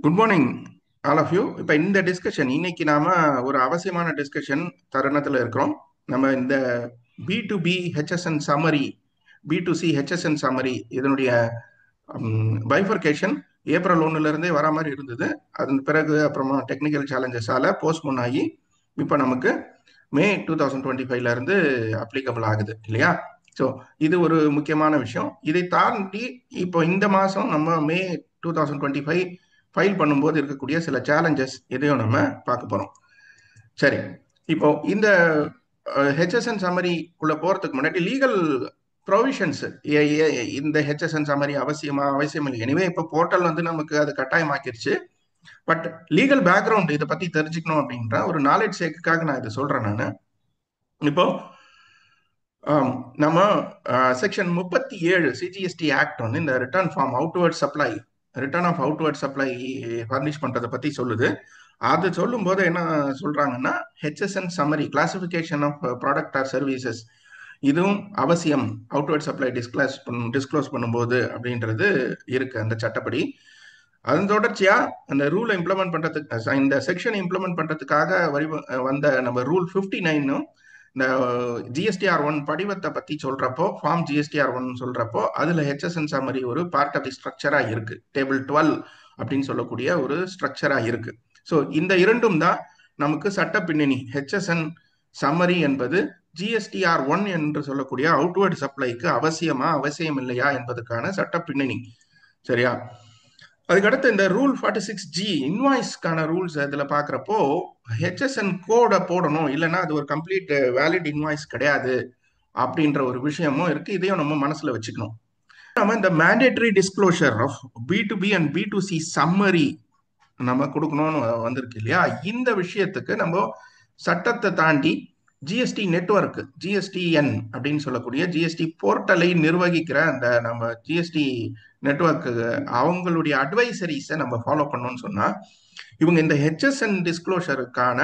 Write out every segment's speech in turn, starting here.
Good morning all of you. இப்போ இந்த discussion இன்னைக்கு நாம ஒரு அவசியமான டிஸ்கஷன் தருணத்தில் இருக்கிறோம். நம்ம இந்த B to B HSN summary, B to C HSN summary இதனுடைய பைஃபர்கேஷன் ஏப்ரல் 1ல இருந்தே வர மாதிரி இருந்தது. அதன் பிறகு அப்புறமா டெக்னிக்கல் சேலஞ்சஸால போஸ்ட்போன் ஆகி இப்போ நமக்கு மே 2025 இருந்து அப்ளிகபிள் ஆகுது இல்லையா? ஸோ இது ஒரு முக்கியமான விஷயம். இதை தாண்டி இப்போ இந்த மாதம் நம்ம மே 2025 ஃபைல் பண்ணும்போது இருக்கக்கூடிய சில சேலஞ்சஸ் இதையும் நம்ம பார்க்க போகிறோம். சரி, இப்போ இந்த ஹெச்எஸ்என் சம்மரிக்குள்ள போகிறதுக்கு முன்னாடி லீகல் ப்ரொவிஷன்ஸ், இந்த ஹெச்எஸ்என் சம்மரி அவசியம் இல்லை. எனவே இப்போ போர்ட்டல் வந்து நமக்கு அது கட்டாயமாக்கிருச்சு. பட் லீகல் பேக்ரவுண்ட் இதை பற்றி தெரிஞ்சுக்கணும் அப்படின்ற ஒரு நாலேஜ் சேக்குக்காக நான் இதை சொல்கிறேன். நான் இப்போ நம்ம செக்ஷன் 37 சிஜிஎஸ்டி ஆக்ட் வந்து இந்த return form outward supply, return of outward supply furnish பண்றதை பத்தி சொல்லுது. அது சொல்லும் போது என்ன சொல்றாங்கன்னா, HSN summary classification of product or services இதுவும் அவசியம் அவுட்வர்ட் சப்ளை டிஸ்க்ளோஸ் பண்ணும்போது அப்படின்றது இருக்கு அந்த சட்டப்படி. அதன் தொடர்ச்சியா அந்த ரூலை இம்ப்ளிமெண்ட் பண்றதுக்கு, இந்த செக்ஷன் இம்ப்ளிமெண்ட் பண்றதுக்காக வந்த நம்ம ரூல் 59 இந்த ஜிஎஸ்டிஆர் 1 படிவத்தை பத்தி சொல்றப்போ, ஃபார்ம் ஜிஎஸ்டிஆர் 1 சொல்றப்போ அதுல ஹெச்எஸ்என் சம்மரி ஒரு பார்ட் ஆஃப் தி ஸ்ட்ரக்சரா இருக்கு. டேபிள் 12 அப்படின்னு சொல்லக்கூடிய ஒரு ஸ்ட்ரக்சரா இருக்கு. ஸோ இந்த இரண்டும் தான் நமக்கு சட்ட பின்னணி. ஹெச்எஸ்என் சம்மரி என்பது ஜிஎஸ்டிஆர் 1 என்று சொல்லக்கூடிய அவுட்வர்ட் சப்ளைக்கு அவசியம் இல்லையா என்பதற்கான சட்ட பின்னணி. சரியா? அதுக்கடுத்து இந்த ரூல் 46G இன்வாய்ஸ்க்கான ரூல்ஸ் அதில் பார்க்குறப்போ ஹெச்எஸ்என் கோடை போடணும், இல்லைன்னா அது ஒரு கம்ப்ளீட் வேலிட் இன்வாய்ஸ் கிடையாது அப்படின்ற ஒரு விஷயமும் இருக்கு. இதையும் நம்ம மனசுல வச்சுக்கணும். நம்ம இந்த mandatory disclosure of B to B and B to C summary நம்ம கொடுக்கணும்னு வந்திருக்கு இல்லையா? இந்த விஷயத்துக்கு நம்ம சட்டத்தை தாண்டி ஜிஎஸ்டி நெட்வொர்க், ஜிஎஸ்டிஎன் அப்படின்னு சொல்லக்கூடிய ஜிஎஸ்டி போர்ட்டலை நிர்வகிக்கிற அந்த நம்ம ஜிஎஸ்டி நெட்வொர்க் அவங்களுடைய அட்வைசரிஸை நம்ம ஃபாலோ பண்ணோம்னு சொன்னா, இவங்க இந்த ஹெச்எஸ்என் டிஸ்க்ளோஷருக்கான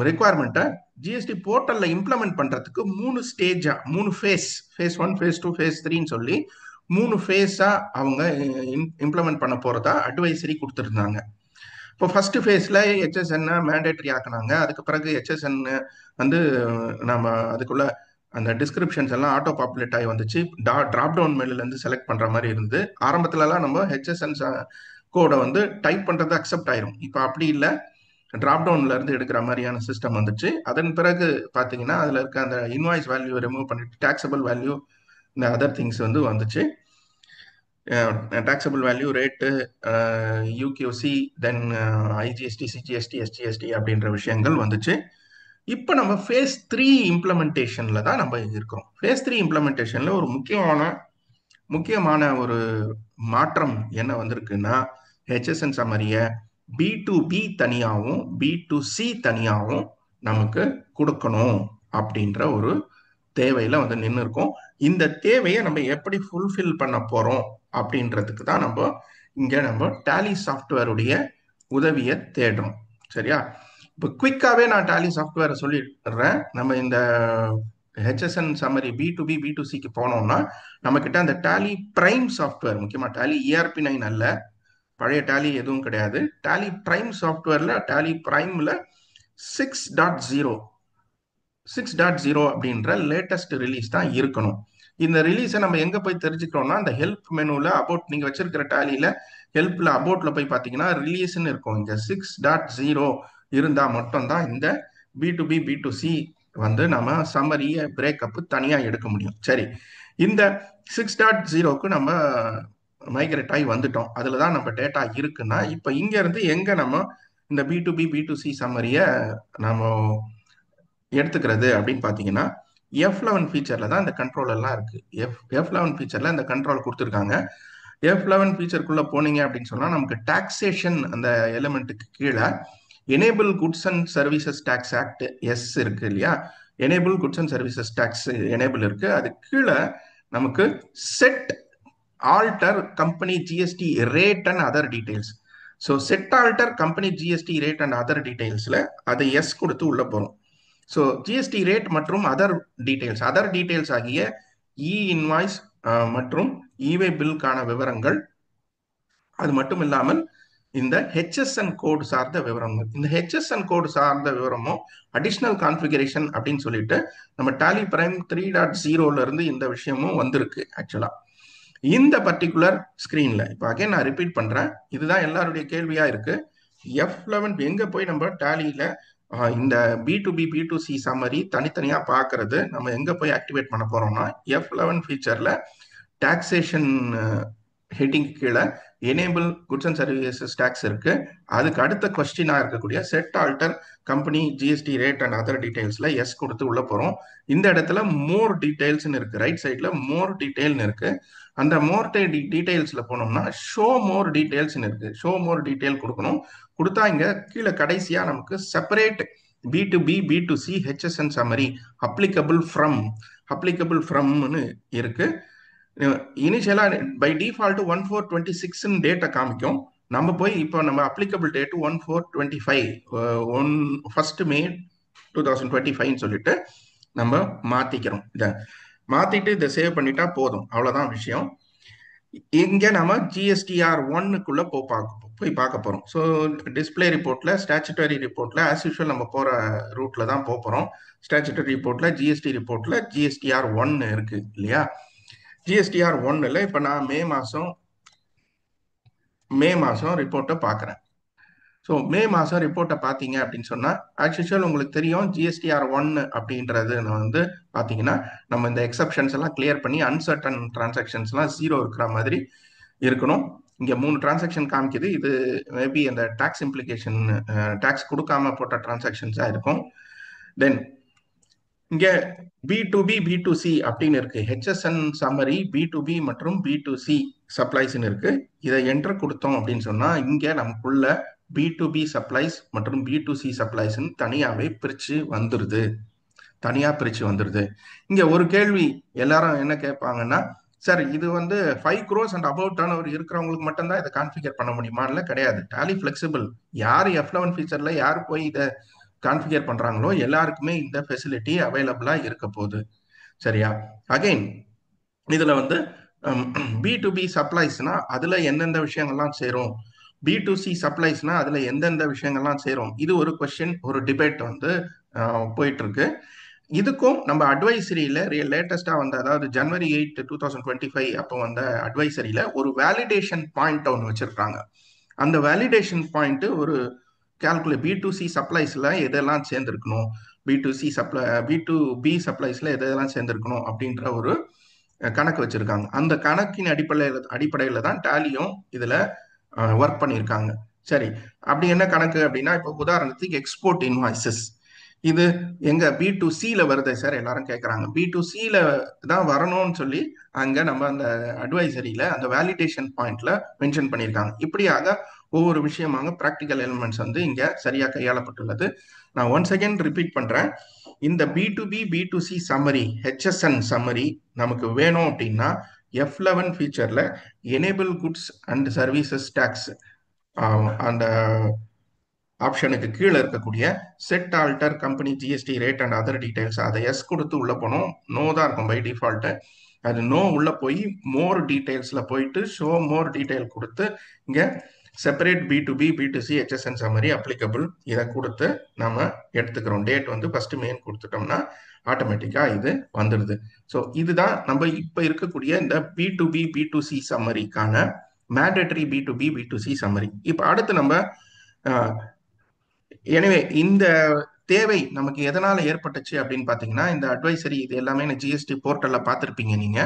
ரெக்குவயர்மெண்ட்டை ஜிஎஸ்டி போர்ட்டல்ல இம்ப்ளிமெண்ட் பண்றதுக்கு 3 ஸ்டேஜா, 3 ஃபேஸ் 1, ஃபேஸ் 2, ஃபேஸ் 3ன்னு சொல்லி 3 ஃபேஸா அவங்க இம்ப்ளிமெண்ட் பண்ண போறதா அட்வைசரி கொடுத்துருந்தாங்க. இப்போ ஃபர்ஸ்ட் ஃபேஸ்ல ஹெச்எஸ்என் மேண்டேட்டரி ஆக்குனாங்க. அதுக்கு பிறகு ஹெச்எஸ்என் வந்து நம்ம அதுக்குள்ள அந்த டிஸ்கிரிப்ஷன்ஸ் எல்லாம் ஆட்டோ பாப்புலேட் ஆகி வந்துச்சு. டிராப் டவுன் மெனுல இருந்து செலக்ட் பண்ற மாதிரி இருந்தது. ஆரம்பத்துலலாம் நம்ம ஹெச்எஸ்என் கோடை வந்து டைப் பண்றது அக்செப்ட் ஆயிரும். இப்போ அப்படி இல்லை, டிராப் டவுன்ல இருந்து எடுக்கிற மாதிரியான சிஸ்டம் வந்துச்சு. அதன் பிறகு பாத்தீங்கன்னா அதுல இருக்க அந்த இன்வாய்ஸ் வேல்யூ ரிமூவ் பண்ணிட்டு டாக்ஸபிள் வேல்யூ, இந்த அதர் திங்ஸ் வந்து வந்துச்சு. டாக்ஸபிள் வேல்யூ ரேட்டு, யூகியூசி, தென் ஐஜிஎஸ்டி, சிஜிஎஸ்டி, எஸ்ஜிஎஸ்டி அப்படின்ற விஷயங்கள் வந்துச்சு. இப்போ நம்ம ஃபேஸ் 3 இம்ப்ளிமெண்டேஷன்ல தான் நம்ம இருக்கிறோம். ஃபேஸ் 3 இம்ப்ளிமெண்டேஷன்ல ஒரு முக்கியமான ஒரு மாற்றம் என்ன வந்திருக்குன்னா, ஹெச்எஸ்என் சம்மரியை பி டு பி தனியாகவும் பி டு சி தனியாகவும் நமக்கு கொடுக்கணும் அப்படின்ற ஒரு தேவையில வந்து நின்று இருக்கும். இந்த தேவையை நம்ம எப்படி ஃபுல்ஃபில் பண்ண போறோம் அப்படின்றதுக்கு தான் நம்ம டேலி சாஃப்ட்வேருடைய உதவியை தேடுறோம். சரியா? இப்போ குயிக்காவே நான் டேலி சாஃப்ட்வேரை சொல்லிடுறேன். நம்ம இந்த HSN summary B to B to சிக்கு போனோம்னா நம்ம கிட்ட அந்த டேலி பிரைம் சாஃப்ட்வேர், முக்கியமா டேலி ERP9 அல்ல, பழைய டேலி எதுவும் கிடையாது. டேலி பிரைம் சாஃப்ட்வேர்ல டேலி பிரைம்ல 6.0 அப்படின்ற லேட்டஸ்ட் ரிலீஸ் தான் இருக்கணும். இந்த ரிலீஸை நம்ம எங்க போய் தெரிஞ்சுக்கிறோம்னா, அந்த ஹெல்ப் மெனுல அபவுட், நீங்க வச்சிருக்கிற டேலியில ஹெல்ப்ல அபவுட்ல போய் பாத்தீங்கன்னா ரிலீஸ்ன்னு இருக்கும். இங்க 6.0 இருந்தா மட்டும்தான் இந்த B to B to C வந்து நம்ம சம்மரிய பிரேக்கப் தனியா எடுக்க முடியும். சரி, இந்த 6.0க்கு நம்ம மைக்ரேட் ஆகி வந்துட்டோம். அதுல தான் நம்ம டேட்டா இருக்குன்னா, இப்ப இங்க இருந்து எங்க நம்ம இந்த பி டு சி சம்மரிய நம்ம எடுத்துக்கிறது அப்படின்னு பாத்தீங்கன்னா, F11 ஃபீச்சர்ல தான் இந்த கண்ட்ரோல் எல்லாம் இருக்கு. F11 ஃபீச்சர்ல இந்த கண்ட்ரோல் கொடுத்துருக்காங்க. F11 ஃபீச்சருக்குள்ள போனீங்க அப்படின்னு சொன்னா நமக்கு டாக்ஸேஷன் அந்த எலிமெண்ட்டுக்கு கீழே enable goods and services tax act yes இருக்கு இல்லையா? Enable goods and services tax enable இருக்கு. அது கீழே நமக்கு set alter company GST rate and other details. So set alter company GST rate and other டீடைல்ஸ்ல அதை எஸ் கொடுத்து உள்ள போறோம். ஸோ ஜிஎஸ்டி ரேட் மற்றும் அதர் டீடைல்ஸ் ஆகிய இ இன்வாய்ஸ் மற்றும் இவே பில்லுக்கான விவரங்கள் அது மட்டும் இல்லாமல் இந்த ஹெச்எஸ்என் கோடு சார்ந்த விவரங்கள், இந்த ஹெச்எஸ்என் கோடு சார்ந்த விவரமும் அடிஷ்னல் கான்ஃபிகரேஷன் அப்படின்னு சொல்லிட்டு நம்ம டாலி பிரைம் 3.0 இருந்து இந்த விஷயமும் வந்திருக்கு ஆக்சுவலா. இந்த பர்டிகுலர் ஸ்கிரீன்ல இப்போ அகைன் நான் ரிப்பீட் பண்றேன், இதுதான் எல்லாருடைய கேள்வியா இருக்கு. F11 எங்க போய் நம்ம டாலியில இந்த பி டு சி சம்மரி தனித்தனியா பார்க்கறது நம்ம எங்க போய் ஆக்டிவேட் பண்ண போறோம்னா, F11 ஃபீச்சர்ல டாக்ஸேஷன் ஹெட்டிங் கீழே enable goods and services tax இருக்கு. அதுக்கு அடுத்த கொஸ்டினா இருக்கக்கூடிய set alter company GST rate and other டீடைல்ஸ்ல எஸ் கொடுத்து உள்ள போறோம். இந்த இடத்துல மோர் டீடைல்ஸ்னு இருக்கு, ரைட் சைட்ல மோர் டீடைல்னு இருக்கு. அந்த மோர் டீடைல்ஸ்ல போனோம்னா ஷோ மோர் டீடைல்ஸ்னு இருக்கு, ஷோ மோர் டீடைல் கொடுக்கணும். கொடுத்தா இங்க கீழே கடைசியா நமக்கு separate B to C HSN summary applicable ஃப்ரம்னு இருக்கு. இனிஷியலா பை டிஃபால்ட் 1426 டேட்டை காமிக்கும். நம்ம போய் இப்போ நம்ம அப்ளிகபிள் டேட் 1425 1 May 2025 சொல்லிட்டு நம்ம மாத்திக்கிறோம். இதை மாத்திட்டு இதை சேவ் பண்ணிட்டா போதும், அவ்வளவுதான் விஷயம். இங்க நம்ம ஜிஎஸ்டிஆர் 1க்குள்ள போய் பார்க்க போறோம். ஸோ டிஸ்பிளே ரிப்போர்ட்ல ஸ்டாச்சுட்டரி ரிப்போர்ட்ல ஆஸ் யூஷுவல் நம்ம போற ரூட்ல தான் போறோம். ஸ்டாச்சுட்டரி ரிப்போர்ட்ல ஜிஎஸ்டி ரிப்போர்ட்ல ஜிஎஸ்டிஆர் 1 இருக்கு இல்லையா? ஜிஎஸ்டிஆர் 1ல இப்ப நான் மே மாசம் ரிப்போர்ட்டை பார்க்குறேன். ஸோ மே மாசம் ரிப்போர்ட்டை பார்த்தீங்க அப்படின்னு சொன்னா ஆஸ் யூஷுவல் உங்களுக்கு தெரியும், ஜிஎஸ்டிஆர் 1 அப்படின்றது வந்து பார்த்தீங்கன்னா நம்ம இந்த எக்ஸப்ஷன்ஸ் எல்லாம் கிளியர் பண்ணி அன்சர்டன் டிரான்சாக்ஷன்ஸ்லாம் 0 இருக்கிற மாதிரி இருக்கணும். இங்க 3 டிரான்சாக்ஷன் காமிக்குது. இது மேபி அந்த டாக்ஸ் இம்ப்ளிகேஷன், டாக்ஸ் கொடுக்காம போட்ட டிரான்சாக்ஷன்ஸா இருக்கும். தென் இங்க பி டு சி அப்படின்னு இருக்கு, ஹெச்எஸ்என் சம்மரி பி மற்றும் பி சப்ளைஸ்ன்னு இருக்கு. இதை என்டர் கொடுத்தோம் அப்படின்னு சொன்னா இங்க நமக்குள்ள பி சப்ளைஸ் மற்றும் பி சப்ளைஸ்ன்னு தனியாவே பிரிச்சு வந்துருது. இங்க ஒரு கேள்வி எல்லாரும் என்ன கேட்பாங்கன்னா, சார் இது வந்து 5 crores and about turn over இருக்கிறவங்களுக்கு மட்டும்தான் இதை கான்ஃபிகர் பண்ண முடியுமா? இல்லை, கிடையாது. Tally flexible. யார் F11 ஃபீச்சர்ல யார் போய் இதை கான்ஃபிகர் பண்றாங்களோ எல்லாருக்குமே இந்த ஃபெசிலிட்டி அவைலபிளா இருக்க போகுது. சரியா? அகைன் இதுல வந்து பி சப்ளைஸ்னா அதுல எந்தெந்த விஷயங்கள்லாம் சேரும், பி சப்ளைஸ்னா அதுல எந்தெந்த விஷயங்கள்லாம் சேரும், இது ஒரு கொஸ்டின், ஒரு டிபேட் வந்து போயிட்டு இருக்கு. இதுக்கும் நம்ம அட்வைசரியில லேட்டஸ்டா வந்த, அதாவது January 8, 2025 அப்போ வந்த அட்வைசரியில ஒரு வேலிடேஷன் பாயிண்ட் ஒன்று வச்சிருக்காங்க. அந்த வேலிடேஷன் பாயிண்ட் ஒரு பி2சி சப்ளைஸ்ல எதெல்லாம் சேர்ந்திருக்கணும், பி2பி சப்ளைஸ்ல எதெல்லாம் சேர்ந்திருக்கணும் அப்படின்ற ஒரு கணக்கு வச்சிருக்காங்க. அந்த கணக்கின் அடிப்படையில தான் டாலியும் இதுல ஒர்க் பண்ணியிருக்காங்க. சரி, அப்படி என்ன கணக்கு அப்படின்னா, இப்போ உதாரணத்துக்கு எக்ஸ்போர்ட் இன்வாய்சஸ், இது எங்க பி2சில வருது சார் எல்லாரும் கேட்கறாங்க. பி2சில தான் வரணும்னு சொல்லி அங்க நம்ம அந்த அட்வைசரியில அந்த வேலிடேஷன் பாயிண்ட்ல மென்ஷன் பண்ணியிருக்காங்க. இப்படியாக ஒவ்வொரு விஷயமாக ப்ராக்டிக்கல் எலிமெண்ட்ஸ் வந்து இங்க சரியா கையாளப்பட்டுள்ளது. நான் ஒன்ஸ் அகேன் ரிப்பீட் பண்றேன், இந்த பி2சி சம்மரி, ஹெச்எஸ்என் சம்மரி நமக்கு வேணும் அப்படின்னா F11 ஃபீச்சர்ல enable goods and services tax அந்த ஆப்ஷனுக்கு கீழே இருக்கக்கூடிய set alter company GST rate and other details, அதை எஸ் கொடுத்து உள்ள போனோம். நோ தான் இருக்கும் பை டிஃபால்ட். அது நோ உள்ள போய் மோர் டீடைல்ஸ்ல போயிட்டு ஷோ மோர் டீடைல் கொடுத்து இங்க செப்பரேட் பி2சி ஹெச்எஸ்என் சம்மரி அப்ளிகபிள் இதை கொடுத்து நம்ம எடுத்துக்கிறோம். டேட் வந்து 1 May கொடுத்துட்டோம்னா ஆட்டோமேட்டிக்கா இது வந்துடுது. ஸோ இதுதான் நம்ம இப்ப இருக்கக்கூடிய இந்த பி2சி சம்மரிக்கான மேண்டேட்டரி பி2சி சம்மரி. இப்ப அடுத்து நம்ம எனவே இந்த தேவை நமக்கு எதனால ஏற்பட்டுச்சு அப்படின்னு பாத்தீங்கன்னா, இந்த அட்வைசரி இது எல்லாமே ஜிஎஸ்டி போர்ட்டல்ல பார்த்திருப்பீங்க நீங்க.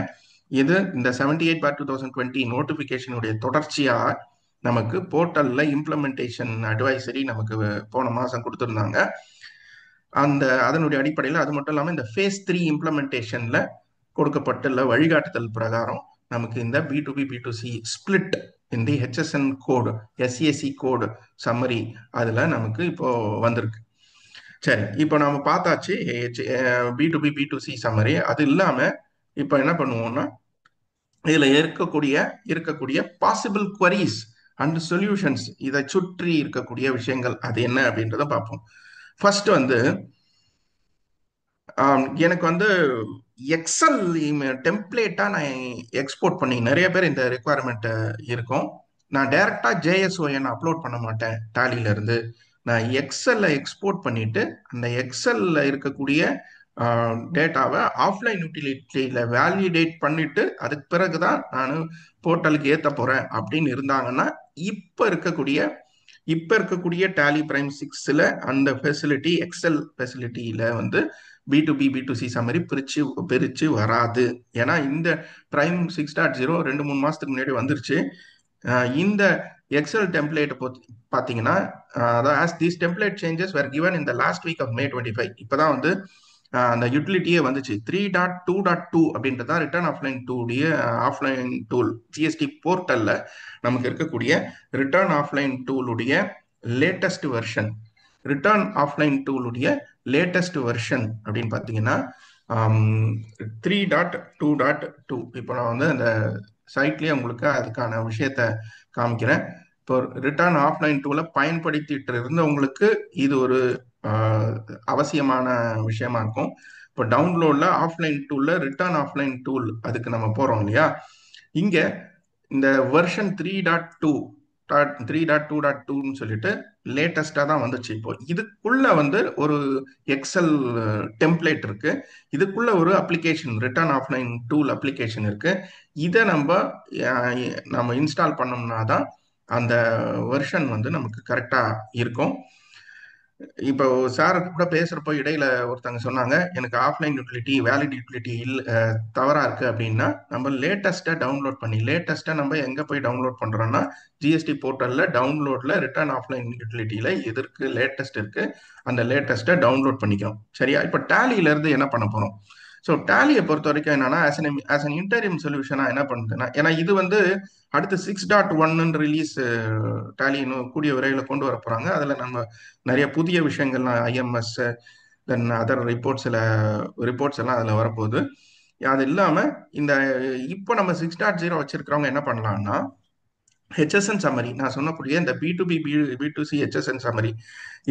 இது இந்த 78/2020 நோட்டிபிகேஷனுடைய தொடர்ச்சியா நமக்கு போர்ட்டல்ல இம்ப்ளிமெண்டேஷன் அட்வைசரி நமக்கு போன மாசம் கொடுத்திருந்தாங்க. அதனுடைய அடிப்படையில் அது மட்டும் இல்லாமல் இந்த phase 3 இம்ப்ளிமெண்டேஷன்ல கொடுக்கப்பட்டுள்ள வழிகாட்டுதல் பிரகாரம் நமக்கு இந்த பி2சி ஸ்பிளிட் இந்த ஹெச்எஸ்என் கோடு, எஸ்ஏசி கோடு சம்மரி அதுல நமக்கு இப்போ வந்திருக்கு. சரி, இப்போ நாம பார்த்தாச்சு பி2சி சம்மரி. அது இல்லாம இப்போ என்ன பண்ணுவோம்னா, இதுல இருக்கக்கூடிய பாசிபிள் குவரிஸ் அண்ட் சொல்யூஷன்ஸ், இதை சுற்றி இருக்கக்கூடிய விஷயங்கள் அது என்ன அப்படின்றத பார்ப்போம். ஃபர்ஸ்ட் வந்து எனக்கு வந்து எக்ஸல் டெம்ப்ளேட்டா நான் எக்ஸ்போர்ட் பண்ணி, நிறைய பேர் இந்த ரெக்குவயர்மெண்ட் இருக்கும். நான் டைரக்டா ஜேஎஸ்ஓஎன் அப்லோட் பண்ண மாட்டேன் டேலியில இருந்து. நான் எக்ஸல்ல எக்ஸ்போர்ட் பண்ணிட்டு அந்த எக்ஸல்ல இருக்கக்கூடிய டேட்டாவை ஆஃப்லைன் யூட்டிலிட்டியில வேலிடேட் பண்ணிட்டு அதுக்கு பிறகுதான் நான் போர்ட்டலுக்கு ஏத்த போறேன் அப்படின்னு இருந்தாங்கன்னா இப்ப இருக்கக்கூடிய டேலி பிரைம் 6ல அந்த ஃபெசிலிட்டி எக்ஸல் ஃபெசிலிட்டியில வந்து B2B B2C சம்மரி பிரிச்சு பிரிச்சு வராது. ஏன்னா இந்த பிரைம் 6.0 2-3 மாசத்துக்கு முன்னாடி வந்துருச்சு. இந்த எக்ஸல் டெம்ப்ளேட் பார்த்தீங்கன்னா, அதாவது as these template changes were given in the last week of May 25, இப்பதான் வந்து அந்த யூட்டிலிட்டியே வந்துச்சு. 3.2.2 அப்படின்றது தான் ரிட்டர்ன் ஆஃப்லைன் டூடைய ஆஃப்லைன் டூல். ஜிஎஸ்டி போர்ட்டல்ல நமக்கு இருக்கக்கூடிய ரிட்டர்ன் ஆஃப்லைன் டூலுடைய லேட்டஸ்ட் வெர்ஷன். ரிட்டர்ன் ஆஃப்லைன் டூலுடைய லேட்டஸ்ட் வெர்ஷன் அப்படின்னு பார்த்தீங்கன்னா 3.2.2. இப்போ நான் வந்து அந்த சைட்லயே உங்களுக்கு அதுக்கான விஷயத்த காமிக்கிறேன். இப்போ ரிட்டர்ன் ஆஃப்லைன் டூலை பயன்படுத்திட்டு இருந்தவங்களுக்கு இது ஒரு அவசியமான விஷயமா இருக்கும். இப்போ டவுன்லோட்ல ஆஃப்லைன் டூல்ல ரிட்டர்ன் ஆஃப்லைன் டூல் அதுக்கு நம்ம போறோம் இல்லையா? இங்க இந்த வெர்ஷன் 3.2.2ன்னு சொல்லிட்டு லேட்டஸ்டா தான் வந்துச்சு. இப்போ இதுக்குள்ள வந்து ஒரு எக்ஸல் டெம்ப்ளேட் இருக்கு. இதுக்குள்ள ஒரு application return offline tool application இருக்கு. இதை நம்ம இன்ஸ்டால் பண்ணோம்னா தான் அந்த வெர்ஷன் வந்து நமக்கு கரெக்டா இருக்கும். இப்போ சார் கூட பேசுறப்போ இடையில ஒருத்தங்க சொன்னாங்க, எனக்கு ஆஃப்லைன் யூட்டிலிட்டி வேலிட் யூட்டிலிட்டி தவறா இருக்கு அப்படின்னா, நம்ம லேட்டஸ்டா நம்ம எங்க போய் டவுன்லோட் பண்றோம்னா ஜிஎஸ்டி போர்ட்டல்ல டவுன்லோட்ல ரிட்டர்ன் ஆஃப்லைன் யூட்டிலிட்டியில எதற்கு லேட்டஸ்ட் இருக்கு அந்த லேட்டஸ்ட்டை டவுன்லோட் பண்ணிக்கிறோம். சரியா? இப்போ டேலியில இருந்து என்ன பண்ண போறோம்? ஸோ டேலியை பொறுத்த வரைக்கும் என்னன்னா ஆஸ் அன் இன்டரியம் சொல்யூஷனா என்ன பண்ணுதுன்னா, ஏன்னா இது வந்து அடுத்து 6.1 ரிலீஸ் டேலி இன்னும் கூடிய விரைவில் கொண்டு வர போறாங்க. அதுல நம்ம நிறைய புதிய விஷயங்கள்லாம் ஐஎம்எஸ் தென் அதர் ரிப்போர்ட்ஸ் எல்லாம் அதில் வரப்போகுது. அது இல்லாமல் இந்த இப்போ நம்ம 6.0 வச்சிருக்கிறவங்க என்ன பண்ணலாம்னா ஹெச்எஸ்என் சம்மரி, நான் சொன்னக்கூடிய இந்த B2B B2C ஹெச்எஸ்என் சம்மரி,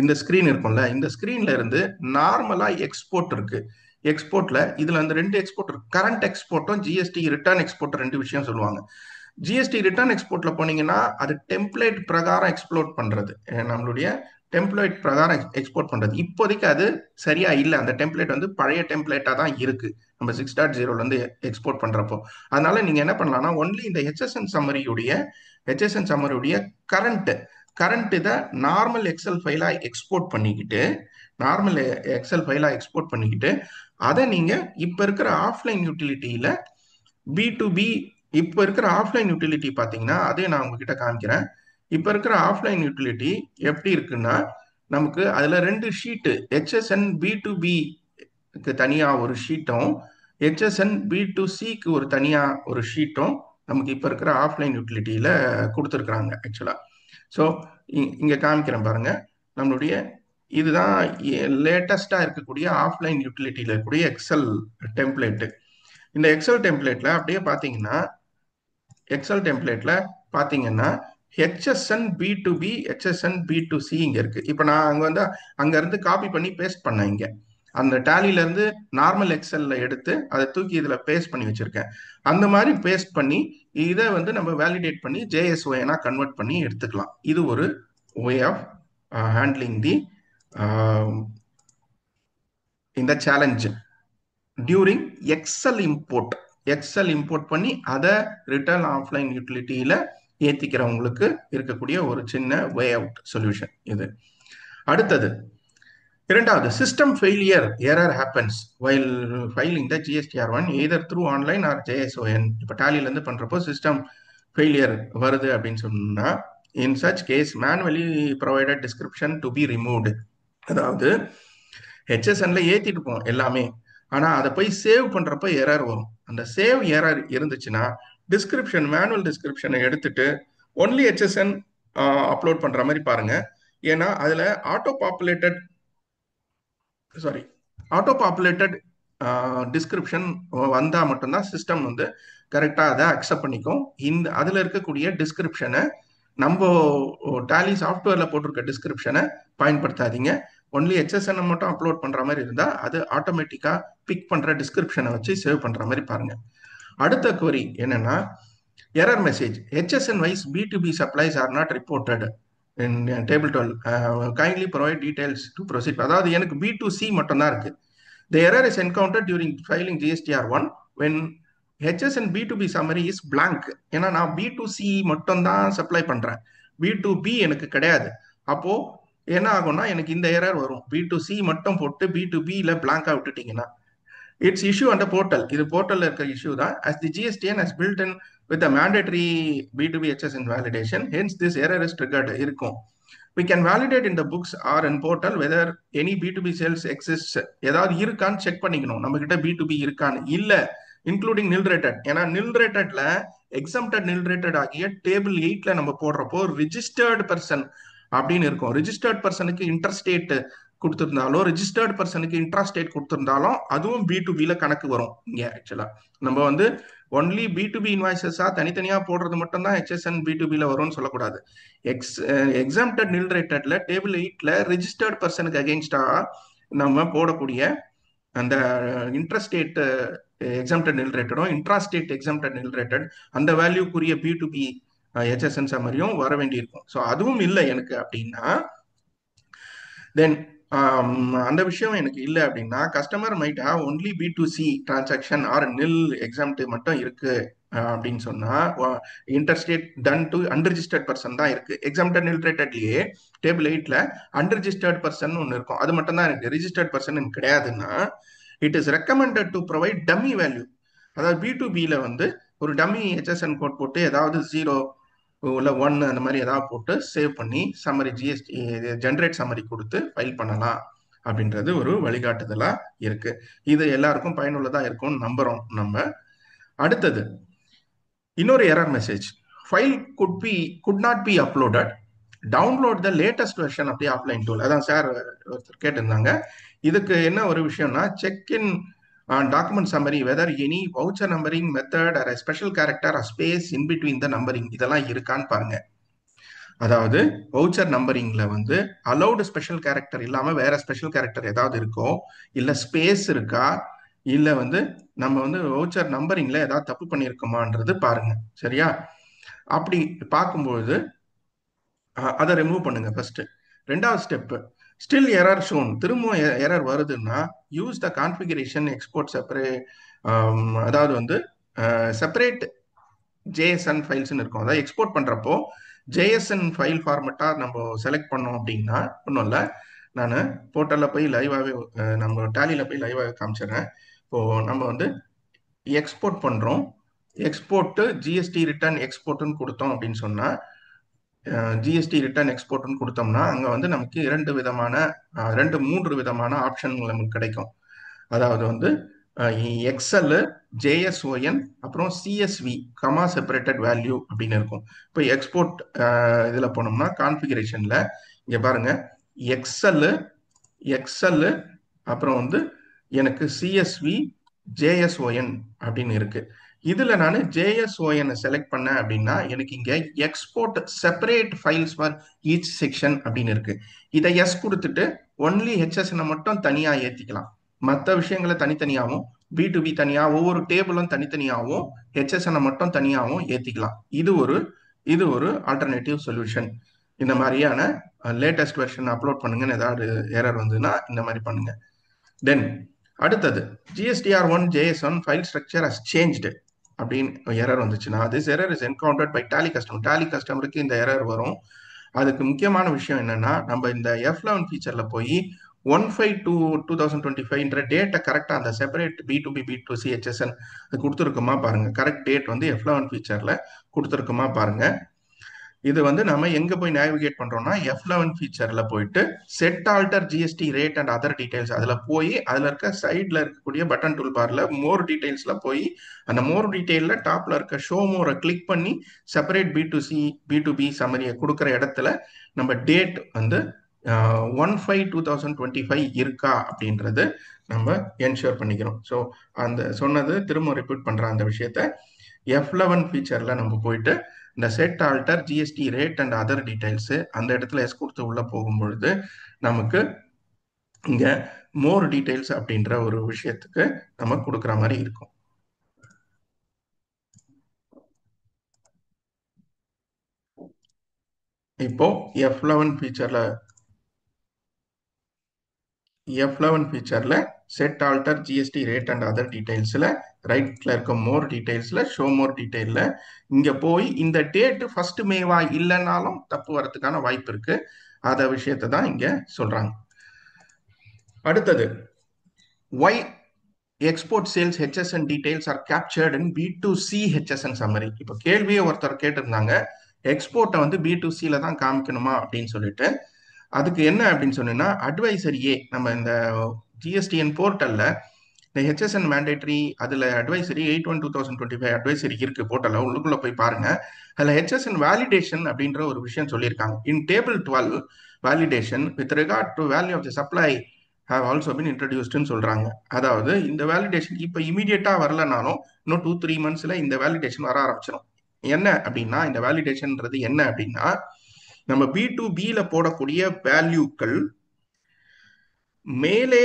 இந்த ஸ்க்ரீன் இருக்கும்ல, இந்த ஸ்க்ரீன்ல இருந்து நார்மலா எக்ஸ்போர்ட் இருக்கு. எக்ஸ்போர்ட்ல இதுல அந்த 2 எக்ஸ்போர்ட் இருக்கு. கரண்ட் எக்ஸ்போர்ட்டும் ஜிஎஸ்டி ரிட்டர்ன் எக்ஸ்போர்ட் 2 விஷயம் சொல்லுவாங்க. ஜிஎஸ்டி ரிட்டர்ன் எக்ஸ்போர்ட்ல போனீங்கன்னா அது டெம்ப்ளேட் பிரகாரம் எக்ஸ்ப்ளோர்ட் பண்றது, நம்மளுடைய டெம்ப்ளேட் பிரகாரம் எக்ஸ்போர்ட் பண்றது. இப்போதைக்கு அது சரியா இல்லை. அந்த டெம்ப்ளேட் வந்து பழைய டெம்ப்ளேட்டா தான் இருக்கு நம்ம 6.0ல இருந்து எக்ஸ்போர்ட் பண்றப்போ. அதனால நீங்க என்ன பண்ணலாம்னா ஒன்லி இந்த ஹெச்எஸ்என் சம்மரியுடைய கரண்ட் இதை நார்மல் எக்ஸல் ஃபைலா எக்ஸ்போர்ட் பண்ணிக்கிட்டு அதை நீங்க இப்ப இருக்கிற ஆஃப்லைன் யூட்டிலிட்டியில B2B இப்ப இருக்கிற ஆஃப்லைன் யூட்டிலிட்டி பாத்தீங்கன்னா அதே நான் உங்ககிட்ட காமிக்கிறேன். இப்ப இருக்கிற ஆஃப்லைன் யூட்டிலிட்டி எப்படி இருக்குன்னா, நமக்கு அதுல 2 ஷீட்டு, HSN B2Bக்கு தனியா ஒரு ஷீட்டும் HSN B2Cக்கு ஒரு தனியா ஒரு ஷீட்டும் நமக்கு இப்ப இருக்கிற ஆஃப்லைன் யூட்டிலிட்டியில கொடுத்துருக்குறாங்க ஆக்சுவலா. ஸோ இங்க காமிக்கிறேன் பாருங்க. நம்மளுடைய இதுதான் லேட்டஸ்டா இருக்கக்கூடிய ஆஃப்லைன் யூட்டிலிட்டியில இருக்கக்கூடிய எக்ஸல் டெம்ப்ளேட். இந்த எக்ஸல் டெம்ப்ளேட்ல அப்படியே பாத்தீங்கன்னா ஹெச்எஸ்என் B2B HSN B2C இங்க இருக்கு. இப்ப நான் அங்க இருந்து காப்பி பண்ணி பேஸ்ட் பண்ணேன். இங்க அந்த டேலில இருந்து நார்மல் எக்ஸல்ல எடுத்து அதை தூக்கி இதுல பேஸ்ட் பண்ணி வச்சிருக்கேன். அந்த மாதிரி பேஸ்ட் பண்ணி இதை நம்ம வேலிடேட் பண்ணி JSON கன்வெர்ட் பண்ணி எடுத்துக்கலாம். இது ஒரு வே ஆஃப் ஹேண்ட்லிங் இந்த சேலஞ்ச் டியூரிங் எக்ஸல் இம்போர்ட் பண்ணி அதை ரிட்டர்ன் ஆஃப்லைன் யூட்டிலிட்டியில ஏத்திக்கிறவங்களுக்கு இருக்கக்கூடிய ஒரு சின்ன வே அவுட் சொல்யூஷன் இது. அடுத்தது இரண்டாவது, system failure error happens while filing த GSTR1 either through online R JSON. இப்போ டேலில இருந்து பண்றப்போ சிஸ்டம் ஃபெயிலியர் வருது அப்படின்னு சொன்னா, in such case manually provided description to be removed. அதாவது HSNல ஏத்திட்டு போவோம் எல்லாமே, ஆனா அதை போய் சேவ் பண்றப்ப எரர் வரும். அந்த சேவ் எரர் இருந்துச்சுன்னா மேனுவல் டிஸ்கிரிப்ஷனை எடுத்துட்டு ஒன்லி HSN அப்லோட் பண்ற மாதிரி பாருங்க. ஏன்னா அதுல ஆட்டோ பாப்புலேட்டட் டிஸ்கிரிப்ஷன் வந்தா மட்டும்தான் சிஸ்டம் கரெக்டா அதை அக்செப்ட் பண்ணிக்கும். அதுல இருக்கக்கூடிய டிஸ்கிரிப்ஷனை நம்ம டேலி சாஃப்ட்வேர்ல போட்டிருக்க டிஸ்கிரிப்ஷனை பயன்படுத்தாதீங்க. ஒன்லி HSN மட்டும் அப்லோட் பண்ற மாதிரி இருந்தா அது ஆட்டோமேட்டிக்கா பிக் பண்ற டிஸ்கிரிப்ஷனை வச்சு சேவ் பண்ற மாதிரி பாருங்க. அடுத்த query என்னன்னா, Error message. HSN wise B2B supplies are not reported in table 12. Kindly provide details to proceed. அதாவது எனக்கு B2C மட்டும் தான் இருக்கு. The error is encountered during filing GSTR1 when HSN B2B summary is blank. ஏன்னா நான் B2C மட்டும் தான் supply பண்றேன், B2B எனக்கு கிடையாது. அப்போ என்ன ஆகும்னா எனக்கு இந்த எரர் வரும். B2C மட்டும் போட்டு B2B ல blank-ஆ விட்டுட்டீங்கன்னா its issue under portal. இது போர்ட்டல்ல இருக்கிற இஷ்யூ தான். As the GSTN has built in with a mandatory B2B HSN validation, hence this error is triggered இருக்கும். We can validate in the books or in portal whether any B2B sales exists. ஏதாவது இருக்கான்னு check பண்ணிக்கணும், நம்ம கிட்ட B2B இருக்கான்னு. இல்ல including நில் rated. ஏன்னா நில் ரேட்டட்ல எக்ஸம்டட் நில் ரேட்டட் ஆகிய டேபிள் 8ல நம்ம போடுறப்போ ரிஜிஸ்டர்டு பர்சன் அப்படின்னு இருக்கும். ரிஜிஸ்டர்ட் பர்சனுக்கு இன்டர்ஸ்டேட் கொடுத்திருந்தாலும் ரிஜிஸ்டர்ட் பர்சனுக்கு இன்ட்ராஸ்டேட் கொடுத்திருந்தாலும் அதுவும் B2B-ல கணக்கு வரும். இங்க ஆக்சுவலா நம்ம வந்து ஒன்லி B2B இன்வாய்சஸா தனித்தனியா போடுறது மட்டும் தான் HSN B2B-ல வரும்னு சொல்லக்கூடாது. எக்ஸம்டட் நில் ரேட்டட்ல டேபிள் 8ல ரிஜிஸ்டர்ட் பர்சனுக்கு அகெயின்ஸ்டா நம்ம போடக்கூடிய அந்த இன்ட்ரஸ்டேட் எக்ஸம்டட் நில் ரேட்டடும் இன்ட்ராஸ்டேட் எக்ஸம்டட் நில் ரேட்டட் அந்த வேல்யூக்குரிய B2B HSN சம்மரியும் வர வேண்டியிருக்கும். ஸோ அதுவும் இல்லை எனக்கு அப்படின்னா தென் அந்த விஷயம் எனக்கு இல்லை அப்படின்னா customer might have only B2C transaction or nil exempt மட்டும் இருக்கு அப்படின்னு சொன்னா interstate done to unregistered person தான் இருக்கு. எக்ஸாம்டட் நில் ரேட்டட்லயே டேபிள் 8ல அன்ரிஜிஸ்டர்ட் பர்சன் ஒன்று இருக்கும், அது மட்டும் தான் இருக்கு, ரிஜிஸ்டர்ட் பர்சன் எனக்கு கிடையாதுன்னா it is recommended to provide dummy value. அதாவது B2B-ல வந்து ஒரு டம்மி HSN கோட் போட்டு ஏதாவது 0 இல்லை 1 அந்த மாதிரி ஏதாவது போட்டு சேவ் பண்ணி சம்மரி ஜிஎஸ்டி ஜென்ரேட் சம்மரி கொடுத்து ஃபைல் பண்ணலாம் அப்படின்றது ஒரு வழிகாட்டுதலா இருக்கு. இது எல்லாருக்கும் பயனுள்ளதா இருக்கும்னு நம்புறோம் நம்ம. அடுத்தது இன்னொரு error message. File could not be uploaded, download the latest version of the offline tool. அதான் சார் ஒருத்தர் கேட்டிருந்தாங்க. இதுக்கு என்ன ஒரு விஷயம்னா check in document summary whether any voucher numbering method or special character or space in between the numbering இதெல்லாம் இருக்கான்னு பாருங்க. அதாவது வவுச்சர் நம்பரிங்ல வந்து அலௌடு ஸ்பெஷல் கேரக்டர் இல்லாம வேற ஸ்பெஷல் கேரக்டர் ஏதாவது இருக்கோ, இல்ல ஸ்பேஸ் இருக்கா, இல்ல வந்து நம்ம வந்து வவுச்சர் நம்பரிங்ல ஏதாவது தப்பு பண்ணியிருக்கோமான்றது பாருங்க. சரியா? அப்படி பார்க்கும்போது அதை ரிமூவ் பண்ணுங்க ஃபர்ஸ்ட். ரெண்டாவது ஸ்டெப் ஸ்டில் எரர் ஷோன், திரும்ப எரர் வருதுன்னா use the configuration export separate, அதாவது வந்து செப்பரேட் JSN ஃபைல்ஸ்ன்னு இருக்கும். அதாவது எக்ஸ்போர்ட் பண்றப்போ JSN ஃபைல் ஃபார்மெட்டா நம்ம செலக்ட் பண்ணோம் அப்படின்னா ஒன்றும் இல்லை, நான் போர்ட்டலில் போய் லைவாகவே நம்ம டேலியில் போய் லைவாகவே காமிச்சிடுறேன். இப்போ நம்ம வந்து எக்ஸ்போர்ட் பண்ணுறோம், எக்ஸ்போர்ட்டு GST ரிட்டர்ன் எக்ஸ்போர்ட்டுன்னு கொடுத்தோம் அப்படின்னு சொன்னால் GST ரிட்டர்ன் எக்ஸ்போர்ட்னு கொடுத்தோம்னா அங்கே வந்து நமக்கு மூன்று விதமான ஆப்ஷன்கள் நமக்கு கிடைக்கும். அதாவது வந்து எக்ஸ்எல், JSON, அப்புறம் CSV கமா செப்பரேட்டட் வேல்யூ அப்படின்னு இருக்கும். இப்போ எக்ஸ்போர்ட் இதில் போனோம்னா கான்ஃபிகரேஷனில் இங்கே பாருங்க எக்ஸ்எல் அப்புறம் வந்து எனக்கு CSV JSON அப்படின்னு இருக்கு. இதுல நான் JSON செலக்ட் பண்ணேன் அப்படின்னா எனக்கு இங்க export separate files for each section அப்படின்னு இருக்கு. இதை எஸ் கொடுத்துட்டு ஒன்லி HSN மட்டும் தனியா ஏத்திக்கலாம், மற்ற விஷயங்களை தனித்தனியாகவும் B2B தனியா ஒவ்வொரு டேபிளும் தனித்தனியாகவும் HSN மட்டும் தனியாகவும் ஏத்திக்கலாம். இது ஒரு ஆல்டர்னேட்டிவ் சொல்யூஷன். இந்த மாதிரியான லேட்டஸ்ட் வெர்ஷன் அப்லோட் பண்ணுங்கன்னு ஏதாவது எரர் வந்ததுன்னா இந்த மாதிரி பண்ணுங்க. தென் அடுத்தது GSTR1 JSON file structure has changed அப்படின்னு எரர் வந்துச்சுன்னா this error is encountered by Tally customer. Tally கஸ்டமருக்கு இந்த எரர் வரும். அதுக்கு முக்கியமான விஷயம் என்னன்னா நம்ம இந்த F11 ஃபீச்சர்ல போய் 1/5/2025 டேட்டை கரெக்டாக அந்த செப்பரேட் B2B B2C HSN கொடுத்துருக்குமா பாருங்க. கரெக்ட் டேட் வந்து F11 ஃபீச்சர்ல கொடுத்துருக்குமா பாருங்க. இது வந்து நம்ம எங்க போய் நேவிகேட் பண்றோம்னா F11 ஃபீச்சர்ல போயிட்டு set alter GST rate and other details அதுல போய் அதுல இருக்க சைட்ல இருக்கக்கூடிய பட்டன் டூல் பார்ல மோர் டீடைல்ஸ்ல போய் அந்த மோர் டீடைல்ல டாப்ல இருக்க ஷோ மோரை கிளிக் பண்ணி செப்பரேட் B2C B2B சம்மரியை கொடுக்குற இடத்துல நம்ம டேட் வந்து 1/5/2025 இருக்கா அப்படின்றது நம்ம என்ஷூர் பண்ணிக்கிறோம். ஸோ அந்த சொன்னது திரும்ப ரிப்பீட் பண்ற அந்த விஷயத்த F11 ஃபீச்சர்ல நம்ம போயிட்டு இந்த set alter GST rate and other details அந்த இடத்துல எஸ் கொடுத்து உள்ள போகும்பொழுது நமக்கு இங்க மோர் டீடைல்ஸ் அப்படின்ற ஒரு விஷயத்துக்கு நம்ம கொடுக்குற மாதிரி இருக்கும். இப்போ F11 ஃபீச்சர்ல set alter GST rate and other டீடைல்ஸ்ல ரைட்ல இருக்க மோர் டீடைல்ஸ்ல ஷோ மோர் டீடைல்ல இங்க போய் இந்த டேட் ஃபர்ஸ்ட் மேவா இல்லைன்னாலும் தப்பு வரதுக்கான வாய்ப்பு இருக்கு. அத விஷயத்தை தான் இங்க சொல்றாங்க. அடுத்தது why export sales HSN details are captured in B2C HSN summary. இப்போ கேள்வியே ஒருத்தர் கேட்டிருந்தாங்க, எக்ஸ்போர்ட்டை வந்து B2Cல தான் காமிக்கணுமா அப்படின்னு சொல்லிட்டு. அதுக்கு என்ன அப்படின்னு சொன்னீங்கன்னா, அட்வைசரியே நம்ம இந்த ஜிஎஸ்டிஎன் போர்ட்டல்ல இந்த ஹெச்எஸ்என் மேண்டேட்டரி அதில் அட்வைசரி 8/1/2025 அட்வைசரி இருக்கு போர்ட்டல்ல, உள்ளுக்குள்ள போய் பாருங்க. அதில் ஹெச்எஸ்என் வேலிடேஷன் அப்படின்ற ஒரு விஷயம் சொல்லியிருக்காங்க. In table 12 validation with regard to value of the supply have also been இன்ட்ரடியூஸ்டுன்னு சொல்றாங்க. அதாவது இந்த வேலிடேஷன் இப்போ இமீடியட்டா வரலனாலும் இன்னும் 2-3 மந்த்ஸ்ல இந்த வேலிடேஷன் வர ஆரம்பிச்சிடும். என்ன அப்படின்னா, இந்த வேலிடேஷன்ன்றது என்ன அப்படின்னா, நம்ம B2Bல போடக்கூடிய வேல்யூக்கள் மேலே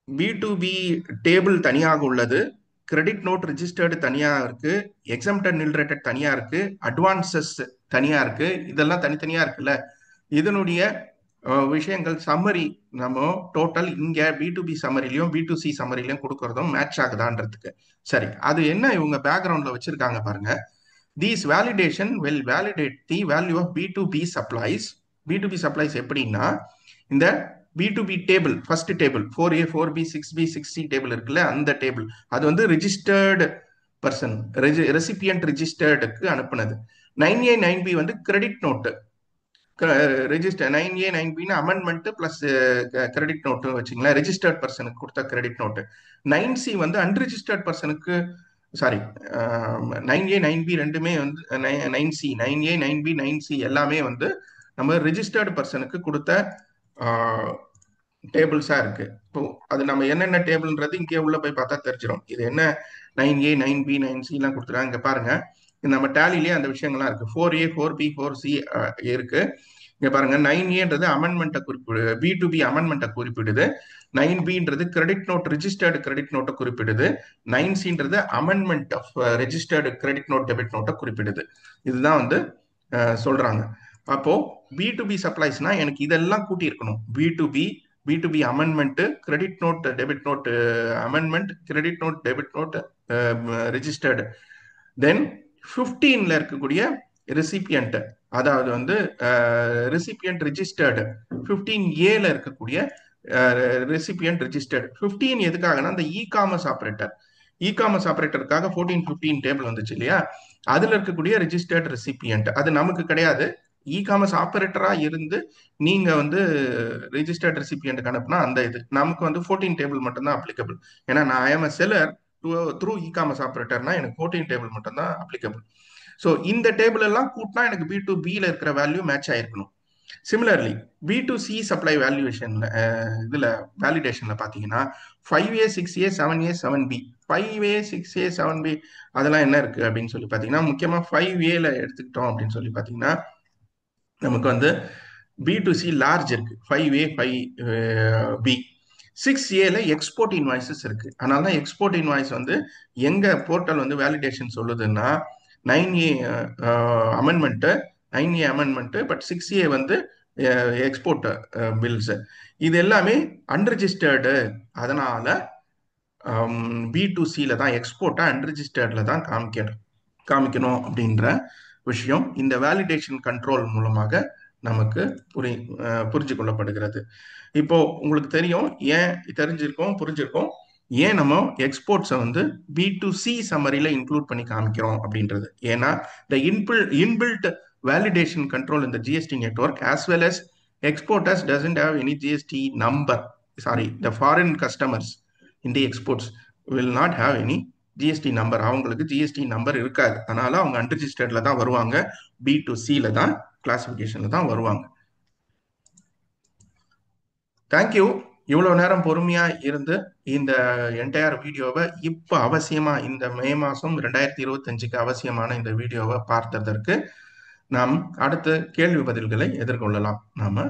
B2B டேபிள் தனியாக உள்ளது, கிரெடிட் நோட் ரிஜிஸ்டர்டு தனியா இருக்கு, எக்ஸம்டட் நில் ரேட்டட் தனியா இருக்கு, அட்வான்சஸ் தனியா இருக்கு, இதெல்லாம் தனித்தனியா இருக்குல்ல. இதனுடைய விஷயங்கள் சம்மரி நம்ம டோட்டல் இங்க B2B சம்மரிலையும் B2C சம்மரிலையும் கொடுக்கறதும் மேட்ச் ஆகுதான்றதுக்கு. சரி, அது என்ன இவங்க பேக்ரவுண்ட்ல வச்சிருக்காங்க பாருங்க. These validation will validate the value of B2B supplies. B2B supplies எப்படின்னா, இந்த B2B table first table 4A 4B 6B 6C table இருக்குல்ல, அந்த டேபிள் அது வந்து ரிஜிஸ்டர்டு பர்சன் ரெசிபியன்ட் ரிஜிஸ்டர்டுக்கு அனுப்புனது. 9A 9B வந்து credit note, register 9A 9B amendment plus credit note வச்சுங்களேன், ரெஜிஸ்டர்ட் பர்சனுக்கு கொடுத்த கிரெடிட் நோட்டு. 9C வந்து அன்ரிஜிஸ்டர்ட் பர்சனுக்கு, சாரி 9A 9B ரெண்டுமே வந்து 9A 9B 9C எல்லாமே வந்து நம்ம ரெஜிஸ்டர்டு பர்சனுக்கு கொடுத்த டேபிள்ஸா இருக்கு. இப்போ அது நம்ம என்னென்ன டேபிள்ன்றது இங்கே உள்ள போய் பார்த்தா தெரிஞ்சிடும். இது என்ன 9A 9B 9C எல்லாம் கொடுத்துருக்காங்க. இங்க பாருங்க, நம்ம டேலிலேயே அந்த விஷயங்கள்லாம் இருக்கு. 4A 4B 4C இருக்கு. இங்க பாருங்க, 9Aன்றது அமெண்ட்மெண்ட்டை குறிப்பிடுது, B2B அமெண்ட்மெண்ட்டை குறிப்பிடுது. 9Bன்றது கிரெடிட் நோட் ரிஜிஸ்டர்டு கிரெடிட் நோட்டை குறிப்பிடுது. 9Cன்றது amendment of registered credit note debit நோட்டை குறிப்பிடுது. இதுதான் வந்து சொல்றாங்க. அப்போ B2B சப்ளைஸ்னா எனக்கு இதெல்லாம் கூட்டி இருக்கணும். B2B amendment, credit note debit note amendment, credit note debit note registered. Then 15ல இருக்கக்கூடிய ரெசிபியன்ட், அதாவது வந்து ரெசிபியன்ட் ரிஜிஸ்டர்டு 15Aல இருக்கக்கூடிய ரெசிபியன்ட் ரிஜிஸ்டர்டு. 15 எதுக்காகனா அந்த இ-காமர்ஸ் ஆபரேட்டருக்காக 14-15 டேபிள் வந்துச்சு இல்லையா, அதுல இருக்கக்கூடிய ரெஜிஸ்டர்ட் ரெசிபியன்ட். அது நமக்கு கிடையாது. இ-காமர்ஸ் ஆபரேட்டரா இருந்து நீங்க வந்து ரெஜிஸ்டர்ட் ரெசிபியன்ட் அனுப்புனா அந்த இது நமக்கு வந்து 14 டேபிள் மட்டும் தான் அப்ளிகபிள். ஏன்னா நான் I am seller through e-commerce ஆபரேட்டர்னா எனக்கு 14 டேபிள் மட்டும் தான் அப்ளிகபிள். ஸோ இந்த டேபிள் எல்லாம் கூட்டினா எனக்கு B2Bல இருக்கிற வேல்யூ மேட்ச் ஆயிருக்கணும். சிமிலர்லி B2C சப்ளை வேல்யூவேஷன்ல இதுல வேலிடேஷன்ல பாத்தீங்கன்னா 5A 6A 7A 7B 5A 6A 7B அதெல்லாம் என்ன இருக்கு அப்படின்னு சொல்லி பாத்தீங்கன்னா, முக்கியமா 5Aல எடுத்துக்கிட்டோம் அப்படின்னு சொல்லி பாத்தீங்கன்னா, நமக்கு வந்து B2C லார்ஜ் இருக்கு, 5A 5B. 6Aல எக்ஸ்போர்ட் இன்வாய்ஸஸ் இருக்கு. அதனால தான் எக்ஸ்போர்ட் இன்வாய்ஸ் வந்து எங்க போர்ட்டல் வந்து வேலிடேஷன் சொல்லுதுன்னா 9A amendment, 9A amendment, but 6A வந்து எக்ஸ்போர்ட் பில்ஸ். இது எல்லாமே அன்ரிஜிஸ்டர்டு. அதனால B2Cல தான் எக்ஸ்போர்ட்டா அன்ரிஜிஸ்டர்ட்ல தான் காமிக்கணும் அப்படின்ற விஷயம் இந்த வேலிடேஷன் கண்ட்ரோல் மூலமாக நமக்கு புரிஞ்சு கொள்ளப்படுகிறது. இப்போ உங்களுக்கு தெரியும், ஏன் புரிஞ்சிருக்கோம் ஏன் நம்ம எக்ஸ்போர்ட்ஸை வந்து B2C சம்மரியில இன்க்ளூட் பண்ணி காமிக்கிறோம் அப்படின்றது. ஏன்னா the inbuilt validation control in the GST network as well as exporters doesn't have any GST number. The foreign customers in the exports will not have any GST number. அவங்களுக்கு GST number இருக்காது. அதனால அவங்க அன்ரிஜிஸ்டர்ட்ல தான் வருவாங்க, B2Cல தான் கிளாசிபிகேஷன்ல தான் வருவாங்க. Thank you. இவ்வளவு நேரம் பொறுமையா இருந்து இந்த என்டையர் வீடியோவை இப்ப அவசியமா இந்த மே மாசம் 2025க்கு அவசியமான இந்த வீடியோவை பார்த்ததற்கு நாம் அடுத்த கேள்வி பதில்களை எதிர்கொள்ளலாம். நாம